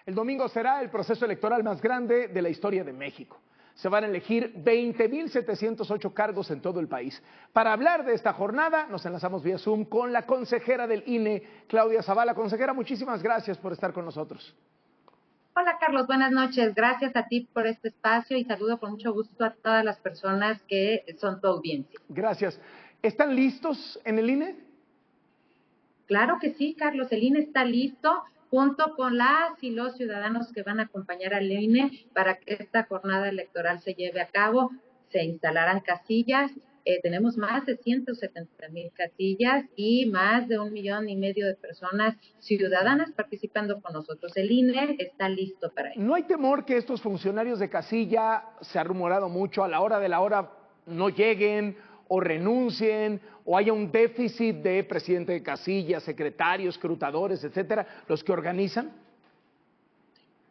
El domingo será el proceso electoral más grande de la historia de México. Se van a elegir 20,708 cargos en todo el país. Para hablar de esta jornada, nos enlazamos vía Zoom con la consejera del INE, Claudia Zavala. Consejera, muchísimas gracias por estar con nosotros. Hola Carlos, buenas noches. Gracias a ti por este espacio y saludo con mucho gusto a todas las personas que son tu audiencia. Gracias. ¿Están listos en el INE? Claro que sí, Carlos. El INE está listo junto con las y los ciudadanos que van a acompañar al INE para que esta jornada electoral se lleve a cabo. Se instalarán casillas. Tenemos más de 170,000 casillas y más de 1,5 millones de personas ciudadanas participando con nosotros. El INE está listo para ello. ¿No hay temor que estos funcionarios de casilla, se ha rumorado mucho, a la hora de la hora no lleguen o renuncien o haya un déficit de presidente de casilla, secretarios, escrutadores, etcétera, los que organizan?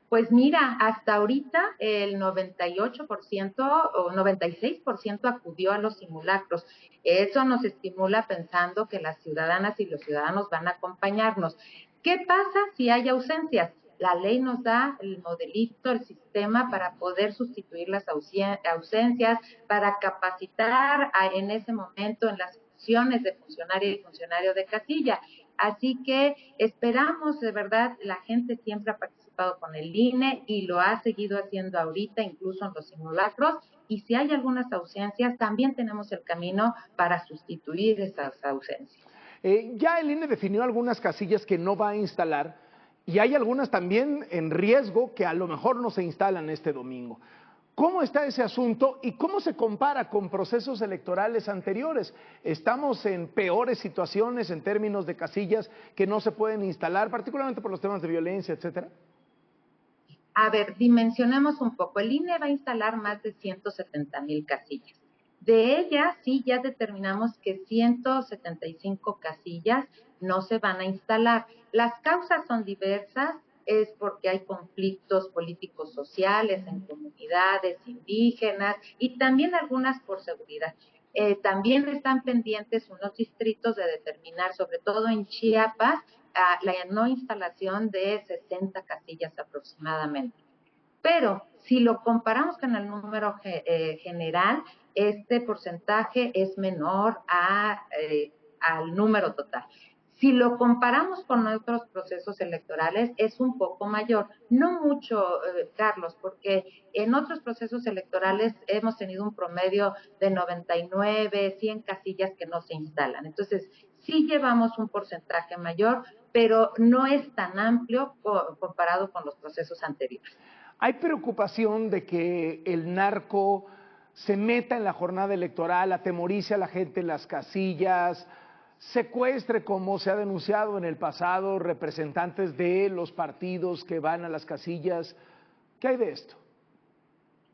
Pues mira, hasta ahorita el 98% o 96% acudió a los simulacros. Eso nos estimula pensando que las ciudadanas y los ciudadanos van a acompañarnos. ¿Qué pasa si hay ausencias? La ley nos da el modelito, el sistema para poder sustituir las ausencias, para capacitar en ese momento en las funciones de funcionaria y funcionario de casilla. Así que esperamos, de verdad, la gente siempre ha participado con el INE y lo ha seguido haciendo ahorita, incluso en los simulacros, y si hay algunas ausencias, también tenemos el camino para sustituir esas ausencias. Ya el INE definió algunas casillas que no va a instalar y hay algunas también en riesgo que a lo mejor no se instalan este domingo. ¿Cómo está ese asunto y cómo se compara con procesos electorales anteriores? ¿Estamos en peores situaciones en términos de casillas que no se pueden instalar, particularmente por los temas de violencia, etcétera? A ver, dimensionemos un poco. El INE va a instalar más de 170,000 casillas. De ellas, sí, ya determinamos que 175 casillas no se van a instalar. Las causas son diversas, es porque hay conflictos políticos sociales en comunidades indígenas y también algunas por seguridad. También están pendientes unos distritos de determinar, sobre todo en Chiapas, la no instalación de 60 casillas aproximadamente. Pero si lo comparamos con el número general, este porcentaje es menor al número total. Si lo comparamos con otros procesos electorales, es un poco mayor. No mucho, Carlos, porque en otros procesos electorales hemos tenido un promedio de 99, 100 casillas que no se instalan. Entonces, sí llevamos un porcentaje mayor, pero no es tan amplio comparado con los procesos anteriores. ¿Hay preocupación de que el narco se meta en la jornada electoral, atemorice a la gente en las casillas, secuestre, como se ha denunciado en el pasado, representantes de los partidos que van a las casillas? ¿Qué hay de esto?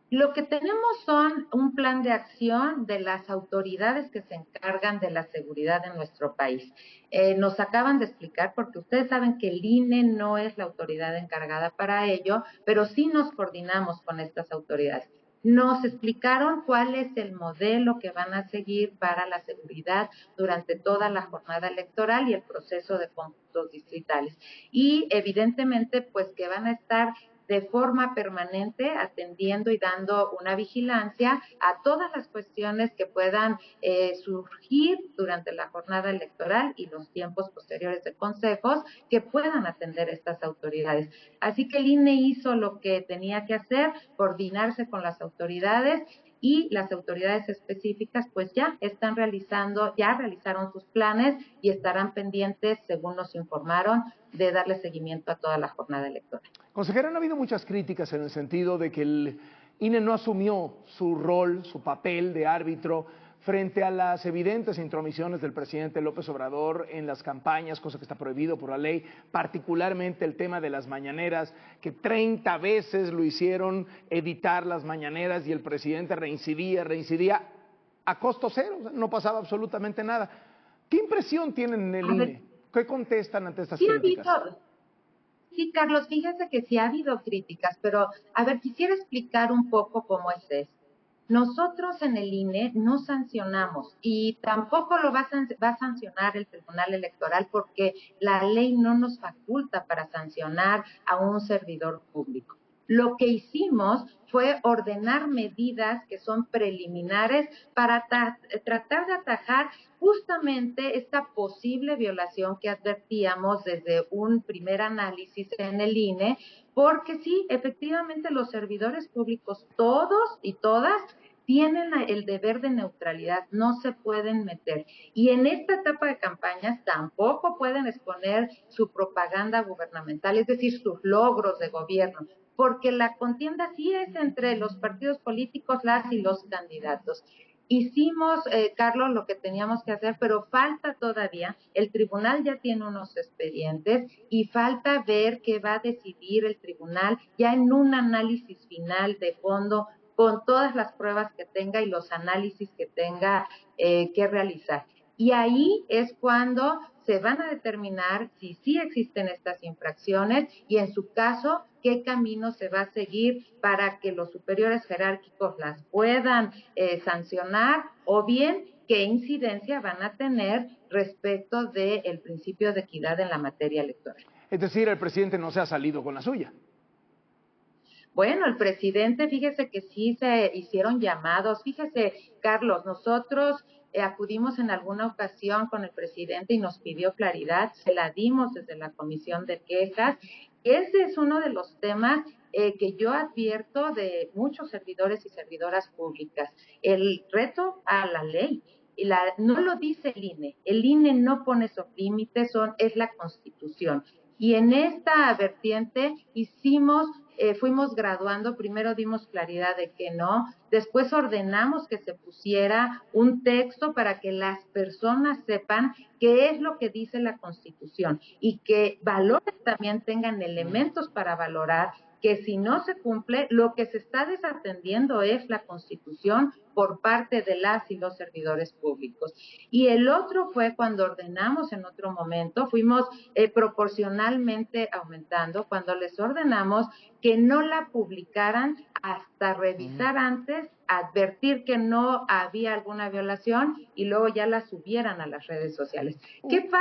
Lo que tenemos son un plan de acción de las autoridades que se encargan de la seguridad en nuestro país. Nos acaban de explicar, porque ustedes saben que el INE no es la autoridad encargada para ello, pero sí nos coordinamos con estas autoridades. Nos explicaron cuál es el modelo que van a seguir para la seguridad durante toda la jornada electoral y el proceso de cómputos distritales. Y evidentemente, pues que van a estar de forma permanente atendiendo y dando una vigilancia a todas las cuestiones que puedan surgir durante la jornada electoral y los tiempos posteriores de consejos que puedan atender estas autoridades. Así que el INE hizo lo que tenía que hacer, coordinarse con las autoridades, y las autoridades específicas pues ya realizaron sus planes y estarán pendientes, según nos informaron, de darle seguimiento a toda la jornada electoral. Consejera, han habido muchas críticas en el sentido de que el INE no asumió su rol, su papel de árbitro frente a las evidentes intromisiones del presidente López Obrador en las campañas, cosa que está prohibido por la ley, particularmente el tema de las mañaneras, que 30 veces lo hicieron editar las mañaneras y el presidente reincidía a costo cero, no pasaba absolutamente nada. ¿Qué impresión tienen en el INE? ¿Qué contestan ante estas críticas? Sí, Carlos, fíjese que sí ha habido críticas, pero a ver, quisiera explicar un poco cómo es esto. Nosotros en el INE no sancionamos y tampoco lo va a sancionar el Tribunal Electoral porque la ley no nos faculta para sancionar a un servidor público. Lo que hicimos fue ordenar medidas que son preliminares para tratar de atajar justamente esta posible violación que advertíamos desde un primer análisis en el INE, porque sí, efectivamente los servidores públicos, todos y todas, tienen el deber de neutralidad, no se pueden meter. Y en esta etapa de campañas tampoco pueden exponer su propaganda gubernamental, es decir, sus logros de gobierno, porque la contienda sí es entre los partidos políticos, las y los candidatos. Hicimos, Carlos, lo que teníamos que hacer, pero falta todavía, el tribunal ya tiene unos expedientes y falta ver qué va a decidir el tribunal ya en un análisis final de fondo con todas las pruebas que tenga y los análisis que tenga que realizar. Y ahí es cuando se van a determinar si sí existen estas infracciones y en su caso qué camino se va a seguir para que los superiores jerárquicos las puedan sancionar o bien qué incidencia van a tener respecto del principio de equidad en la materia electoral. Es decir, el presidente no se ha salido con la suya. Bueno, el presidente, fíjese que sí se hicieron llamados. Fíjese, Carlos, nosotros acudimos en alguna ocasión con el presidente y nos pidió claridad, se la dimos desde la comisión de quejas. Ese es uno de los temas que yo advierto de muchos servidores y servidoras públicas. El reto a la ley. No lo dice el INE no pone esos límites, es la Constitución. Y en esta vertiente fuimos graduando, primero dimos claridad de que no, después ordenamos que se pusiera un texto para que las personas sepan qué es lo que dice la Constitución y que valores también tengan elementos para valorar que si no se cumple, lo que se está desatendiendo es la Constitución por parte de las y los servidores públicos. Y el otro fue cuando ordenamos en otro momento, fuimos proporcionalmente aumentando, cuando les ordenamos que no la publicaran hasta revisar antes, advertir que no había alguna violación y luego ya la subieran a las redes sociales.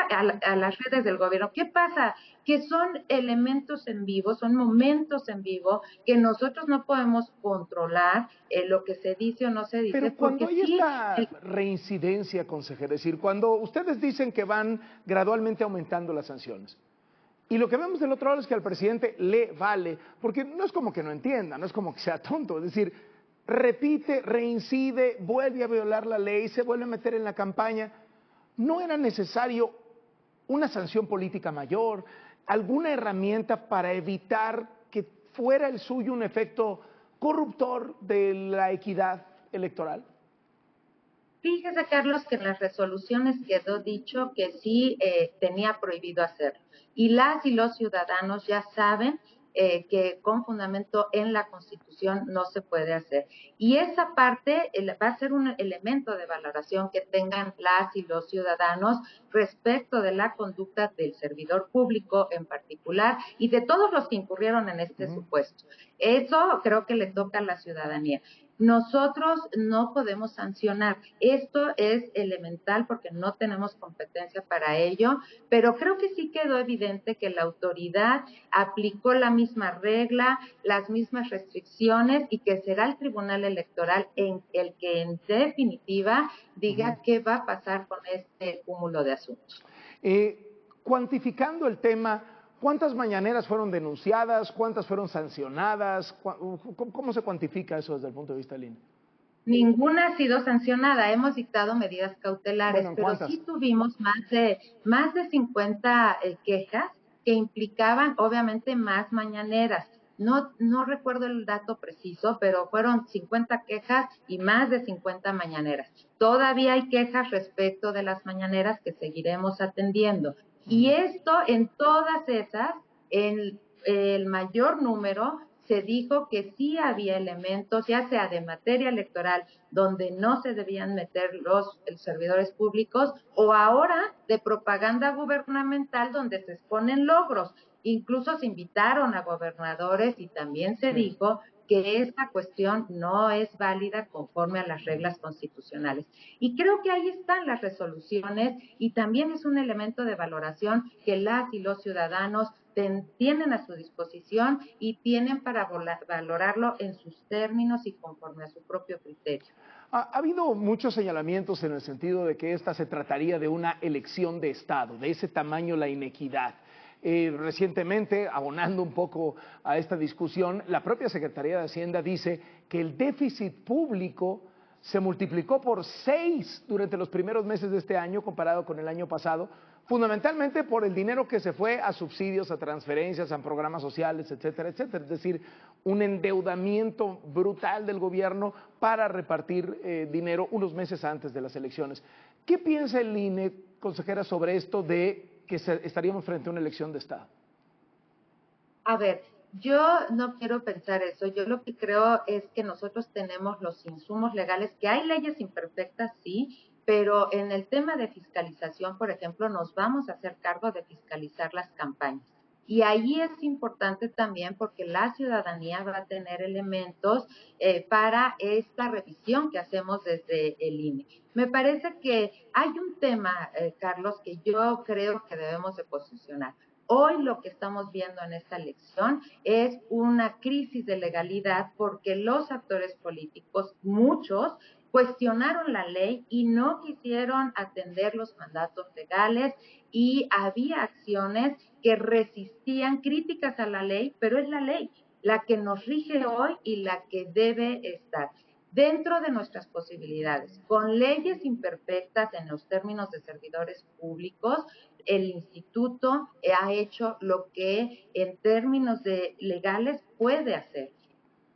A las redes del gobierno. ¿Qué pasa? Que son elementos en vivo, son momentos en vivo que nosotros no podemos controlar lo que se dice o no se dice. Pero cuando hay esta reincidencia, consejera, es decir, cuando ustedes dicen que van gradualmente aumentando las sanciones, y lo que vemos del otro lado es que al presidente le vale, porque no es como que no entienda, no es como que sea tonto, es decir, repite, reincide, vuelve a violar la ley, se vuelve a meter en la campaña. ¿No era necesario una sanción política mayor, alguna herramienta para evitar que fuera el suyo un efecto corruptor de la equidad electoral? Fíjese, Carlos, que en las resoluciones quedó dicho que sí tenía prohibido hacerlo. Y las y los ciudadanos ya saben que con fundamento en la Constitución no se puede hacer. Y esa parte va a ser un elemento de valoración que tengan las y los ciudadanos respecto de la conducta del servidor público en particular y de todos los que incurrieron en este supuesto. Eso creo que le toca a la ciudadanía. Nosotros no podemos sancionar. Esto es elemental porque no tenemos competencia para ello, pero creo que sí quedó evidente que la autoridad aplicó la misma regla, las mismas restricciones y que será el Tribunal Electoral el que en definitiva diga qué va a pasar con este cúmulo de asuntos. Cuantificando el tema, ¿cuántas mañaneras fueron denunciadas? ¿Cuántas fueron sancionadas? ¿Cómo se cuantifica eso desde el punto de vista del INE? Ninguna ha sido sancionada, hemos dictado medidas cautelares, Bueno, pero sí tuvimos más de 50 quejas que implicaban obviamente más mañaneras. No recuerdo el dato preciso, pero fueron 50 quejas y más de 50 mañaneras. Todavía hay quejas respecto de las mañaneras que seguiremos atendiendo. Y esto en todas esas, en el mayor número, se dijo que sí había elementos, ya sea de materia electoral, donde no se debían meter los servidores públicos, o ahora de propaganda gubernamental, donde se exponen logros. Incluso se invitaron a gobernadores y también se dijo que esta cuestión no es válida conforme a las reglas constitucionales. Y creo que ahí están las resoluciones y también es un elemento de valoración que las y los ciudadanos tienen a su disposición y tienen para valorarlo en sus términos y conforme a su propio criterio. Ha habido muchos señalamientos en el sentido de que esta se trataría de una elección de Estado, de ese tamaño la inequidad. Recientemente, abonando un poco a esta discusión, la propia Secretaría de Hacienda dice que el déficit público se multiplicó por 6 durante los primeros meses de este año comparado con el año pasado, fundamentalmente por el dinero que se fue a subsidios, a transferencias, a programas sociales, etcétera, etcétera. Es decir, un endeudamiento brutal del gobierno para repartir dinero unos meses antes de las elecciones. ¿Qué piensa el INE, consejera, sobre esto de que estaríamos frente a una elección de Estado? A ver, yo no quiero pensar eso. Yo lo que creo es que nosotros tenemos los insumos legales, que hay leyes imperfectas, sí, pero en el tema de fiscalización, por ejemplo, nos vamos a hacer cargo de fiscalizar las campañas. Y ahí es importante también porque la ciudadanía va a tener elementos para esta revisión que hacemos desde el INE. Me parece que hay un tema, Carlos, que yo creo que debemos de posicionar. Hoy lo que estamos viendo en esta elección es una crisis de legalidad porque los actores políticos, muchos, cuestionaron la ley y no quisieron atender los mandatos legales y había acciones que resistían críticas a la ley, pero es la ley la que nos rige hoy y la que debe estar dentro de nuestras posibilidades, con leyes imperfectas en los términos de servidores públicos. El instituto ha hecho lo que en términos de legales puede hacer.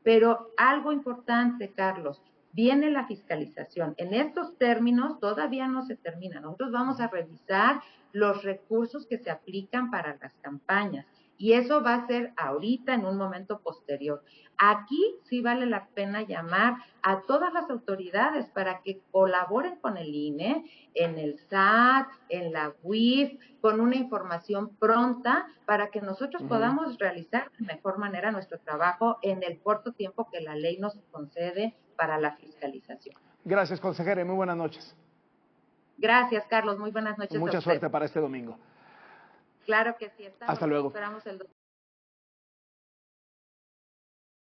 Pero algo importante, Carlos, viene la fiscalización. En estos términos todavía no se termina. Nosotros vamos a revisar los recursos que se aplican para las campañas y eso va a ser ahorita en un momento posterior. Aquí sí vale la pena llamar a todas las autoridades para que colaboren con el INE, en el SAT, en la UIF, con una información pronta para que nosotros podamos realizar de mejor manera nuestro trabajo en el corto tiempo que la ley nos concede para la fiscalización. Gracias, consejera, y muy buenas noches. Gracias, Carlos. Muy buenas noches. Mucha suerte para este domingo. Claro que sí. Hasta luego. Esperamos el